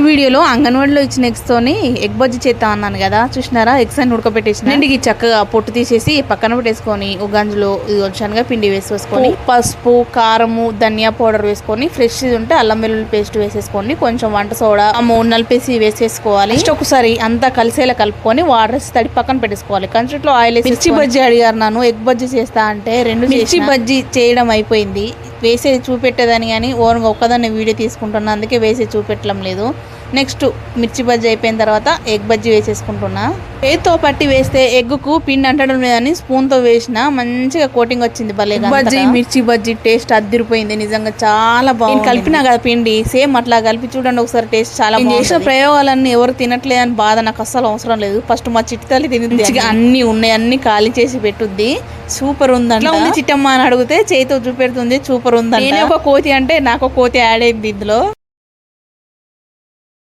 వీడియోలో అంగన్వాడిలో ఇచ్చిన ఎగ్స్ తోని ఎగ్ బజ్జీ చేద్దాం అన్నాను కదా, చూసినారా? ఎగ్స్ అన్ని ఉడకబెట్టేసిన ఇంటికి చక్కగా పొట్టు తీసేసి పక్కన పెట్టేసుకొని ఒక గంజులో శనగ పిండి వేసేసుకొని పసుపు, కారము, ధనియా పౌడర్ వేసుకొని ఫ్రెష్ ఉంటే అల్లం వెల్లుల్లి పేస్ట్ వేసేసుకొని కొంచెం వంట సోడా నలిపేసి వేసేసుకోవాలి. నెక్స్ట్ ఒకసారి అంతా కలిసేలా కలుపుకొని వాటర్ వేసి తడి పక్కన పెట్టేసుకోవాలి. కంచుట్లో ఆయిల్ వేసి మిర్చి బజ్జీ అడిగారు నన్ను, ఎగ్ బజ్జీ చేస్తా అంటే రెండు మిర్చి బజ్జీ చేయడం అయిపోయింది. వేసేది చూపెట్టేదని కానీ ఓన్గా ఒక్కదాన్ని వీడియో తీసుకుంటున్నా, అందుకే వేసేది చూపెట్టడం లేదు. నెక్స్ట్ మిర్చి బజ్జీ అయిపోయిన తర్వాత ఎగ్ బజ్జీ వేసేసుకుంటున్నా. చేతితో పట్టి వేస్తే ఎగ్గుకు పిండి అంటడం లేదని స్పూన్తో వేసిన మంచిగా కోటింగ్ వచ్చింది. భలే బజ్జీ మిర్చి బజ్జీ టేస్ట్ అదిరిపోయింది, నిజంగా చాలా బాగుంది. కలిపినా కదా పిండి, సేమ్ అట్లా కలిపి చూడండి ఒకసారి, టేస్ట్ చాలా బాగుంది. చేసిన ప్రయోగాలన్నీ ఎవరు తినట్లేదని బాధ నాకు అస్సలు అవసరం లేదు. ఫస్ట్ మా చిట్టి తల్లి తిని అన్ని ఉన్నాయి, అన్ని ఖాళీ చేసి పెట్టుద్ది. సూపర్ ఉందంట. ఉంది చిట్టమ్మ అని అడిగితే చేతితో చూపెడుతుంది, సూపర్ ఉందంట. నేను ఒక కోతి అంటే నాకు కోతి యాడ్ అయింది ఇందులో.